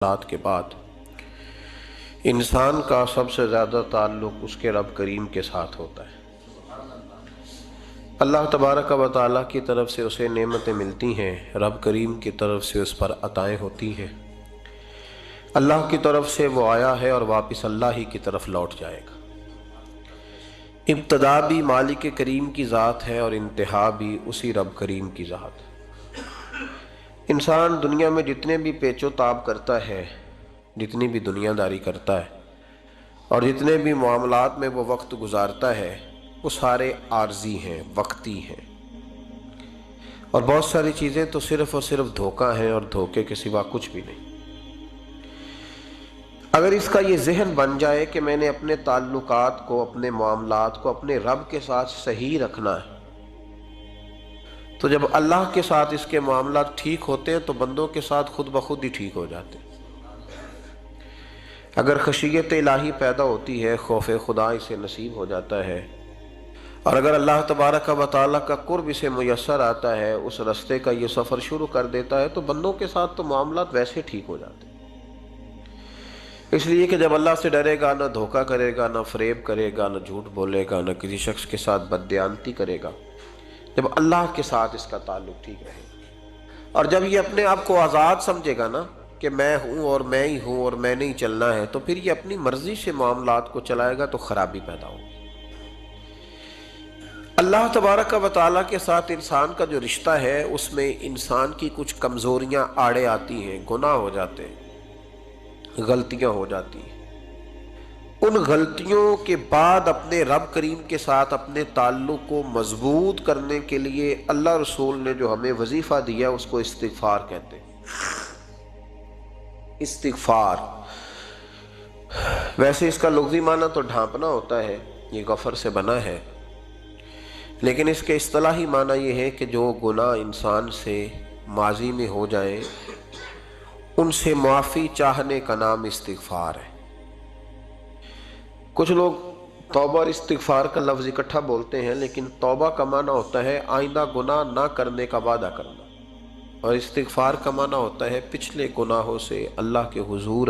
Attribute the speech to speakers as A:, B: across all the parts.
A: معاملات کے بعد انسان کا سب سے زیادہ تعلق اس کے رب کریم کے ساتھ ہوتا ہے۔ اللہ تبارک و تعالیٰ کی طرف سے اسے نعمتیں ملتی ہیں، رب کریم کی طرف سے اس پر عطائیں ہوتی ہیں۔ اللہ کی طرف سے وہ آیا ہے اور واپس اللہ ہی کی طرف لوٹ جائے گا۔ ابتدا بھی مالک کریم کی ذات ہے اور انتہا بھی اسی رب کریم کی ذات ہے۔ انسان دنیا میں جتنے بھی پیچ و تاب کرتا ہے، جتنی بھی دنیا داری کرتا ہے اور جتنے بھی معاملات میں وہ وقت گزارتا ہے، وہ سارے عارضی ہیں، وقتی ہیں، اور بہت ساری چیزیں تو صرف اور صرف دھوکہ ہیں اور دھوکے کے سوا کچھ بھی نہیں۔ اگر اس کا یہ ذہن بن جائے کہ میں نے اپنے تعلقات کو، اپنے معاملات کو اپنے رب کے ساتھ صحیح رکھنا ہے، تو جب اللہ کے ساتھ اس کے معاملات ٹھیک ہوتے ہیں تو بندوں کے ساتھ خود بخود ہی ٹھیک ہو جاتے ہیں۔ اگر خشیت الہی پیدا ہوتی ہے، خوف خدا اسے نصیب ہو جاتا ہے، اور اگر اللہ تبارک و تعالیٰ کا قرب اسے میسر آتا ہے، اس رستے کا یہ سفر شروع کر دیتا ہے، تو بندوں کے ساتھ تو معاملات ویسے ٹھیک ہو جاتے ہیں۔ اس لیے کہ جب اللہ سے ڈرے گا، نہ دھوکہ کرے گا، نہ فریب کرے گا، نہ جھوٹ بولے گا، نہ کسی شخص کے ساتھ بددیانتی کرے گا، جب اللہ کے ساتھ اس کا تعلق ٹھیک رہے گا، اور جب یہ اپنے آپ کو آزاد سمجھے گا نا کہ میں ہوں اور میں ہی ہوں اور میں نہیں چلنا ہے، تو پھر یہ اپنی مرضی سے معاملات کو چلائے گا تو خرابی پیدا ہوگی۔ اللہ تبارک و تعالیٰ کے ساتھ انسان کا جو رشتہ ہے، اس میں انسان کی کچھ کمزوریاں آڑے آتی ہیں، گناہ ہو جاتے ہیں، غلطیاں ہو جاتی ہیں۔ ان غلطیوں کے بعد اپنے رب کریم کے ساتھ اپنے تعلق کو مضبوط کرنے کے لیے اللہ رسول نے جو ہمیں وظیفہ دیا اس کو استغفار کہتے ہیں۔ استغفار ویسے اس کا لفظی معنی تو ڈھانپنا ہوتا ہے، یہ غفر سے بنا ہے، لیکن اس کے اصطلاحی معنی یہ ہے کہ جو گناہ انسان سے ماضی میں ہو جائیں ان سے معافی چاہنے کا نام استغفار ہے۔ کچھ لوگ توبہ اور استغفار کا لفظ اکٹھا بولتے ہیں، لیکن توبہ کا معنی ہوتا ہے آئندہ گناہ نہ کرنے کا وعدہ کرنا، اور استغفار کا معنی ہوتا ہے پچھلے گناہوں سے اللہ کے حضور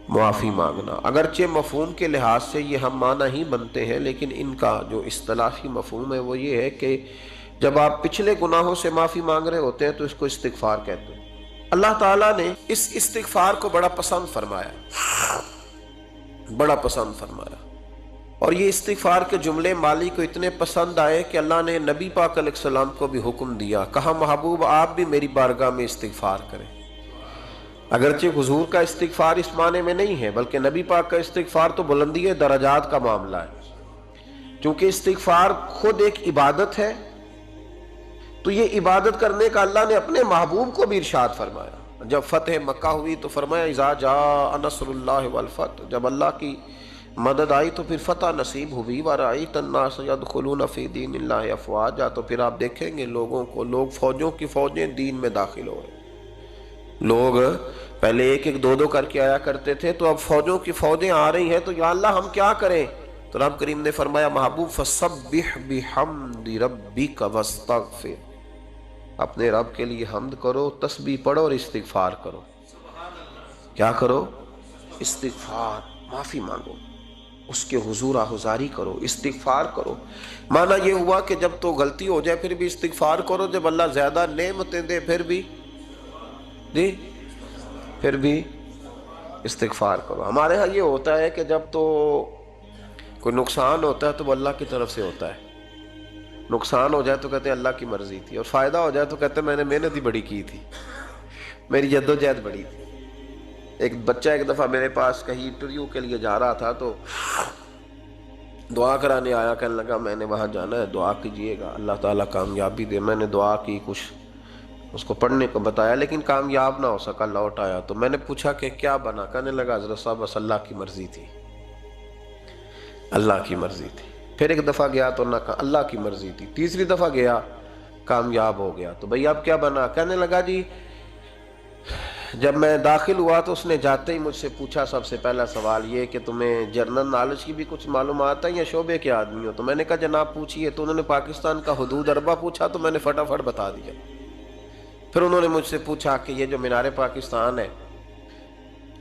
A: معافی مانگنا۔ اگرچہ مفہوم کے لحاظ سے یہ ہم معنی ہی بنتے ہیں، لیکن ان کا جو اصطلاحی مفہوم ہے وہ یہ ہے کہ جب آپ پچھلے گناہوں سے معافی مانگ رہے ہوتے ہیں تو اس کو استغفار کہتے ہیں۔ اللہ تعالیٰ نے اس استغفار کو بڑا پسند فرمایا، بڑا پسند فرمایا، اور یہ استغفار کے جملے مالی کو اتنے پسند آئے کہ اللہ نے نبی پاک علیہ السلام کو بھی حکم دیا، کہا محبوب آپ بھی میری بارگاہ میں استغفار کریں۔ اگرچہ حضور کا استغفار اس معنی میں نہیں ہے، بلکہ نبی پاک کا استغفار تو بلندی درجات کا معاملہ ہے، کیونکہ استغفار خود ایک عبادت ہے، تو یہ عبادت کرنے کا اللہ نے اپنے محبوب کو بھی ارشاد فرمایا۔ جب فتح مکہ ہوئی تو فرمایا اذا جاء نصر اللہ والفتح، جب اللہ کی مدد آئی تو پھر فتح نصیب ہوئی، وَرَأَيْتَ النَّاسَ يَدْخُلُونَ فِي دِينِ اللَّهِ أَفْوَاجًا، تو پھر آپ دیکھیں گے لوگوں کو، لوگ فوجوں کی فوجیں دین میں داخل ہو رہے۔ لوگ پہلے ایک ایک دو دو کر کے آیا کرتے تھے، تو اب فوجوں کی فوجیں آ رہی ہیں، تو یا اللہ ہم کیا کریں؟ تو رب کریم نے فرمایا محبوب فَسَبِّحْ بِحَمْدِ رَبِّكَ وَاسْتَغْفِرْ، اپنے رب کے لیے حمد کرو، تسبیح پڑھو اور استغفار کرو۔ کیا کرو؟ استغفار، معافی مانگو، اس کے حضور آہذاری کرو، استغفار کرو۔ معنی یہ ہوا کہ جب تو غلطی ہو جائے پھر بھی استغفار کرو، جب اللہ زیادہ نعمتیں دے پھر بھی پھر بھی استغفار کرو۔ ہمارے ہاں یہ ہوتا ہے کہ جب تو کوئی نقصان ہوتا ہے تو وہ اللہ کی طرف سے ہوتا ہے، نقصان ہو جائے تو کہتے ہیں اللہ کی مرضی تھی، اور فائدہ ہو جائے تو کہتے ہیں میں نے محنت ہی بڑی کی تھی، میری جدوجہد بڑی تھی۔ ایک بچہ ایک دفعہ میرے پاس کہیں انٹرویو کے لیے جا رہا تھا، تو دعا کرانے آیا، کہنے لگا میں نے وہاں جانا ہے، دعا کیجئے گا اللہ تعالیٰ کامیابی دے۔ میں نے دعا کی، کچھ اس کو پڑھنے کو بتایا، لیکن کامیاب نہ ہو سکا، لوٹ آیا۔ تو میں نے پوچھا کہ کیا بنا؟ کہنے لگا حضرت صاحب بس اللہ کی مرضی تھی، اللہ کی مرضی تھی۔ پھر ایک دفعہ گیا تو نہ کہا اللہ کی مرضی تھی، تیسری دفعہ گیا کامیاب ہو گیا۔ تو بھئی اب کیا بنا؟ کہنے لگا جی جب میں داخل ہوا تو اس نے جاتے ہی مجھ سے پوچھا سب سے پہلا سوال یہ کہ تمہیں جنرل نالج کی بھی کچھ معلومات ہے یا شعبے کے آدمی ہو؟ تو میں نے کہا جناب پوچھئے۔ تو انہوں نے پاکستان کا حدود اربہ پوچھا تو میں نے فٹافٹ بتا دیا۔ پھر انہوں نے مجھ سے پوچھا کہ یہ جو مینار پاکستان ہے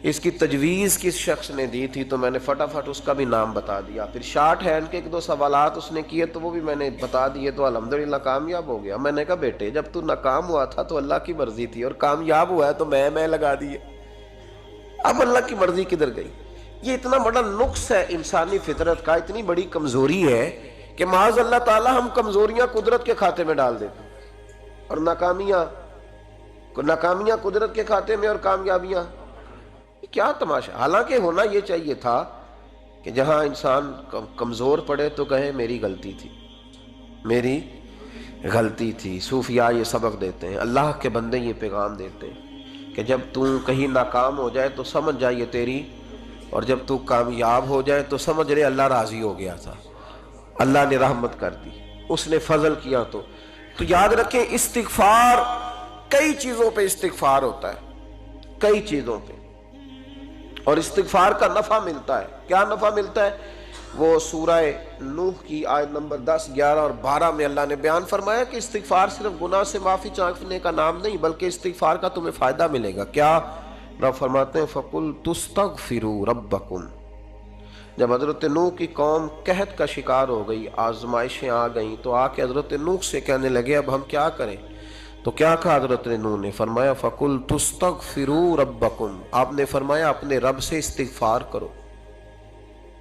A: اس کی تجویز کس شخص نے دی تھی تو میں نے فٹافٹ اس کا بھی نام بتا دیا. پھر شارٹ ہینڈ کے 1-2 سوالات اس نے کیے تو وہ بھی میں نے بتا دیے تو الحمدللہ کامیاب ہو گیا. میں نے کہا بیٹے جب تو ناکام ہوا تھا تو اللہ کی مرضی تھی اور کامیاب ہوا ہے تو میں لگا دیے. اب اللہ کی مرضی کدھر گئی؟ یہ اتنا بڑا نقص ہے انسانی فطرت کا، اتنی بڑی کمزوری ہے کہ معاذ اللہ تعالی ہم کمزوریاں قدرت کے کھاتے میں ڈال دیتے اور ناکامیاں قدرت کے کھاتے میں اور کامیابیاں. کیا تماشا. حالانکہ ہونا یہ چاہیے تھا کہ جہاں انسان کمزور پڑے تو کہے میری غلطی تھی. صوفیاء یہ سبق دیتے ہیں، اللہ کے بندے یہ پیغام دیتے ہیں کہ جب تو کہیں ناکام ہو جائے تو سمجھ جائے تیری، اور جب تو کامیاب ہو جائے تو سمجھ رہے اللہ راضی ہو گیا تھا، اللہ نے رحمت کر دی، اس نے فضل کیا. تو یاد رکھیں استغفار، کئی چیزوں پہ استغفار ہوتا ہے، کئی چیزوں پہ، اور استغفار کا نفع ملتا ہے. کیا نفع ملتا ہے؟ وہ سورہ نوح کی آیت نمبر 10، 11 اور 12 میں اللہ نے بیان فرمایا کہ استغفار صرف گناہ سے معافی چاہنے کا نام نہیں بلکہ استغفار کا تمہیں فائدہ ملے گا. کیا؟ رب فرماتے ہیں فَقُلْتُ اسْتَغْفِرُوا رَبَّكُمْ. جب حضرت نوح کی قوم قحط کا شکار ہو گئی، آزمائشیں آ گئیں، تو آ کے حضرت نوح سے کہنے لگے اب ہم کیا کریں؟ تو کیا کہا حضرت نوح نے؟ فرمایا فَقُلْتُ اسْتَغْفِرُوا رَبَّكُمْ. آپ نے فرمایا اپنے رب سے استغفار کرو،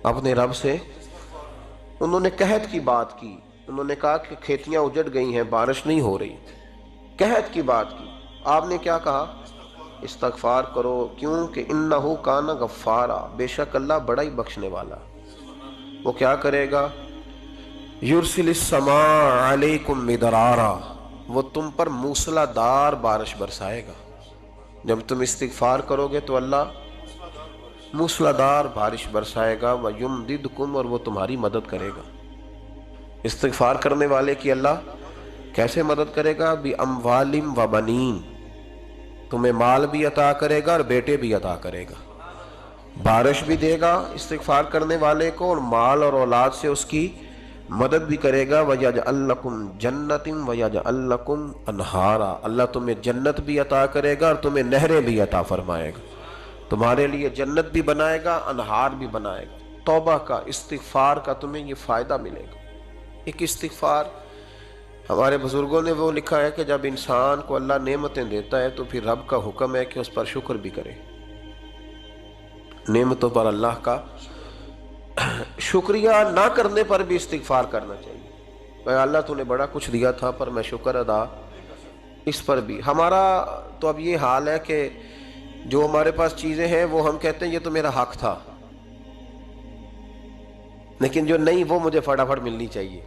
A: اپنے رب سے. انہوں نے قحط کی بات کی، انہوں نے کہا کہ کھیتیاں اجڑ گئی ہیں، بارش نہیں ہو رہی، قحط کی بات کی. آپ نے کیا کہا؟ استغفار کرو. کیوں کہ انہو کان غفارا، بے شک اللہ بڑا ہی بخشنے والا. وہ کیا کرے گا؟ یرسل السماء علیکم مدرارا، وہ تم پر موسلا دار بارش برسائے گا. جب تم استغفار کرو گے تو اللہ موسلا دار بارش برسائے گا. وَيُمْدِدْكُمْ، اور وہ تمہاری مدد کرے گا. استغفار کرنے والے کی اللہ کیسے مدد کرے گا؟ بِأَمْوَالٍ وَبَنِينَ، تمہیں مال بھی عطا کرے گا اور بیٹے بھی عطا کرے گا. بارش بھی دے گا استغفار کرنے والے کو، اور مال اور اولاد سے اس کی مدد بھی کرے گا. وَيَجْعَلْ لَكُمْ جَنَّةٍ وَيَجْعَلْ لَكُمْ أَنْهَارًا، اللہ تمہیں جنت بھی عطا کرے گا اور تمہیں نہریں بھی عطا فرمائے گا. تمہارے لیے جنت بھی بنائے گا، انہار بھی بنائے گا. توبہ کا، استغفار کا تمہیں یہ فائدہ ملے گا. ایک استغفار، ہمارے بزرگوں نے وہ لکھا ہے کہ جب انسان کو اللہ نعمتیں دیتا ہے تو پھر رب کا حکم ہے کہ اس پر شکر بھی کرے. نعمتوں پر اللہ کا شکریہ نہ کرنے پر بھی استغفار کرنا چاہیے. اے اللہ تو نے بڑا کچھ دیا تھا پر میں شکر ادا اس پر بھی. ہمارا تو اب یہ حال ہے کہ جو ہمارے پاس چیزیں ہیں وہ ہم کہتے ہیں یہ تو میرا حق تھا، لیکن جو نہیں وہ مجھے فٹافٹ ملنی چاہیے.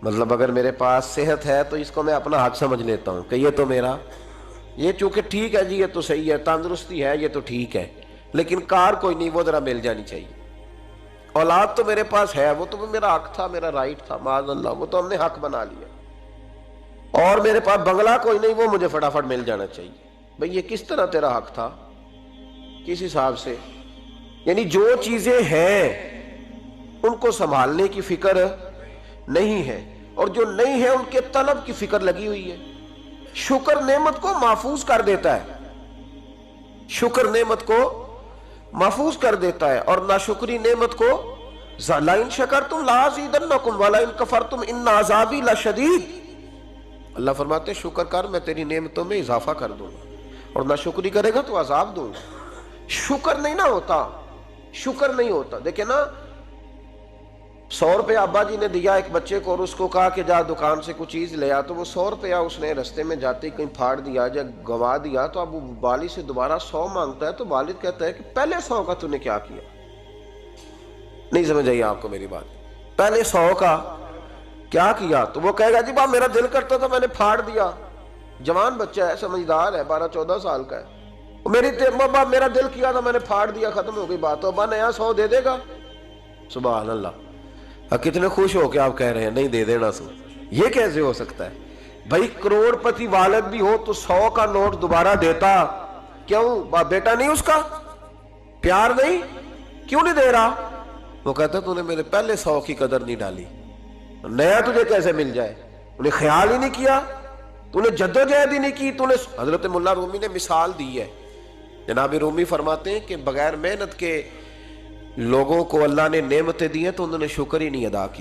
A: مطلب اگر میرے پاس صحت ہے تو اس کو میں اپنا حق سمجھ لیتا ہوں کہ یہ تو میرا، یہ چونکہ ٹھیک ہے جی، یہ تو صحیح ہے، تندرستی ہے، یہ تو ٹھیک ہے، لیکن کار کوئی نہیں، وہ ذرا مل جانی چاہیے. اولاد تو میرے پاس ہے، وہ تو میرا حق تھا، میرا رائٹ تھا، معاذ اللہ وہ تو ہم نے حق بنا لیا. اور میرے پاس بنگلہ کوئی نہیں، وہ مجھے فٹافٹ مل جانا چاہیے. بھئی یہ کس طرح تیرا حق تھا؟ کس حساب سے؟ یعنی جو چیزیں ہیں ان کو سنبھالنے کی فکر نہیں ہے، اور جو نہیں ہے ان کے طلب کی فکر لگی ہوئی ہے. شکر نعمت کو محفوظ کر دیتا ہے، شکر نعمت کو محفوظ کر دیتا ہے، اور ناشکری نعمت کو لَئِن شَكَرْتُمْ لَأَزِيدَنَّكُمْ وَلَئِن كَفَرْتُمْ إِنَّ عَذَابِي لَشَدِيدٌ. اللہ فرماتے شکر کر، میں تیری نعمتوں میں اضافہ کر دوں گا، اور ناشکری کرے گا تو عذاب دوں گا. شکر نہیں نہ ہوتا، شکر نہیں ہوتا. دیکھیں نا، 100 روپے ابا جی نے دیا ایک بچے کو اور اس کو کہا کہ جا دکان سے کچھ چیز لے آ، تو وہ 100 روپیہ اس نے رستے میں جاتے کہیں پھاڑ دیا، جب گنوا دیا تو اب وہ والد سے دوبارہ 100 مانگتا ہے، تو والد کہتا ہے کہ پہلے 100 کا تو نے کیا کیا؟ نہیں سمجھ آئی آپ کو میری بات؟ پہلے 100 کا کیا کیا؟ تو وہ کہے گا جی میرا دل کرتا تھا میں نے پھاڑ دیا. جوان بچہ ہے، سمجھدار ہے، 12-14 سال کا ہے. میرا دل کیا تھا میں نے پھاڑ دیا، ختم ہو گئی بات. تو ابا نیا 100 دے دے گا؟ سبحان اللہ. کتنے خوش ہو کے آپ کہہ رہے ہیں نہیں دے دینا سو. یہ کیسے ہو سکتا ہے بھائی؟ کروڑ پتی والد بھی ہو تو 100 کا نوٹ دوبارہ دیتا کیوں؟ بیٹا نہیں اس کا؟ پیار نہیں؟ کیوں نہیں دے رہا؟ وہ کہتا تو نے میرے پہلے 100 کی قدر نہیں ڈالی، نیا تجھے کیسے مل جائے؟ انہیں خیال ہی نہیں کیا، تو نے جدوجہد ہی نہیں کی. تو نے حضرت مولا رومی نے مثال دی ہے جناب رومی فرماتے ہیں کہ بغیر محنت کے لوگوں کو اللہ نے نعمتیں دی ہیں تو انہوں نے شکر ہی نہیں ادا کی.